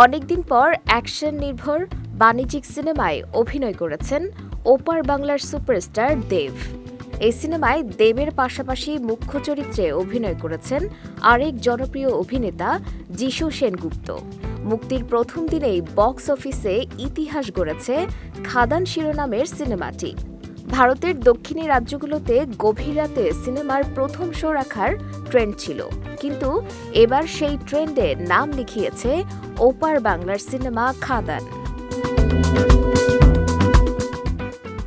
অনেকদিন পর অ্যাকশন নির্ভর বাণিজ্যিক সিনেমায় অভিনয় করেছেন ওপার বাংলার সুপারস্টার দেব। এই সিনেমায় দেবের পাশাপাশি মুখ্য চরিত্রে অভিনয় করেছেন আরেক জনপ্রিয় অভিনেতা যিশু সেনগুপ্ত। মুক্তির প্রথম দিনেই বক্স অফিসে ইতিহাস গড়েছে খাদান শিরোনামের সিনেমাটি। ভারতের দক্ষিণী রাজ্যগুলোতে গভীর রাতে সিনেমার প্রথম শো রাখার ট্রেন্ড ছিল, কিন্তু এবার সেই ট্রেন্ডে নাম লিখিয়েছে ওপার বাংলার সিনেমা খাদান।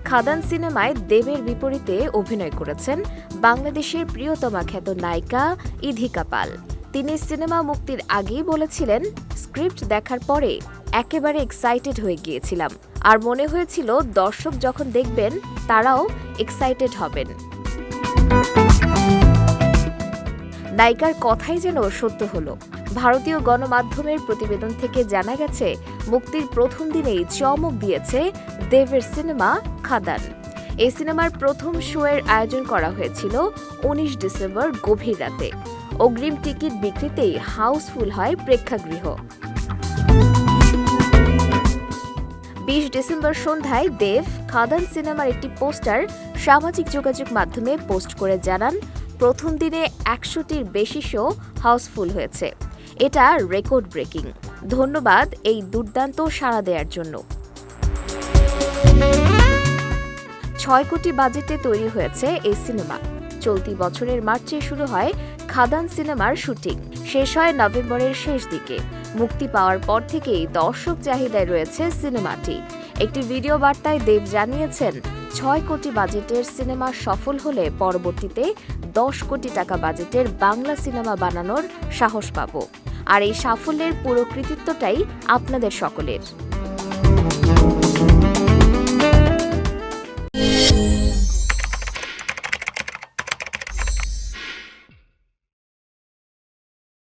খাদান সিনেমায় দেবের বিপরীতে অভিনয় করেছেন বাংলাদেশের প্রিয়তমা খ্যাত নায়িকা ইধিকা পাল। তিনি সিনেমা মুক্তির আগেই বলেছিলেন, স্ক্রিপ্ট দেখার পরে একেবারে এক্সাইটেড হয়ে গিয়েছিলাম, আর মনে হয়েছিল দর্শক যখন দেখবেন তারাও এক্সাইটেড হবেন। নায়িকার কথাই যেন সত্য হলো। ভারতীয় গণমাধ্যমের প্রতিবেদন থেকে জানা গেছে, মুক্তির প্রথম দিনেই চমক দিয়েছে দেবের সিনেমা খাদান। এই সিনেমার প্রথম শোয়ের আয়োজন করা হয়েছিল ১৯ ডিসেম্বর গভীর রাতে। অগ্রিম টিকিট বিক্রিতেই হাউসফুল হয় প্রেক্ষাগৃহ। ২০ ডিসেম্বর সন্ধ্যায় দেব খাদান সিনেমার একটি পোস্টার সামাজিক যোগাযোগ মাধ্যমে পোস্ট করে জানান, প্রথম দিনে ১০০টির বেশি শো হাউসফুল হয়েছে। এটা রেকর্ড ব্রেকিং। ধন্যবাদ এই দুর্দান্ত সাড়া দেওয়ার জন্য। ৬ কোটি বাজেটে তৈরি হয়েছে এই সিনেমা। চলতি বছরের মার্চে শুরু হয় খাদান সিনেমার শুটিং, শেষ হয় নভেম্বরের শেষ দিকে। মুক্তি পাওয়ার পর থেকেই দর্শক চাহিদায় রয়েছে সিনেমাটি। একটি ভিডিও বার্তায় দেব জানিয়েছেন, ৬ কোটি বাজেটের সিনেমা সফল হলে পরবর্তীতে ১০ কোটি টাকা বাজেটের বাংলা সিনেমা বানানোর সাহস পাব। আর এই সাফল্যের পুরো কৃতিত্বটাই আপনাদের সকলের।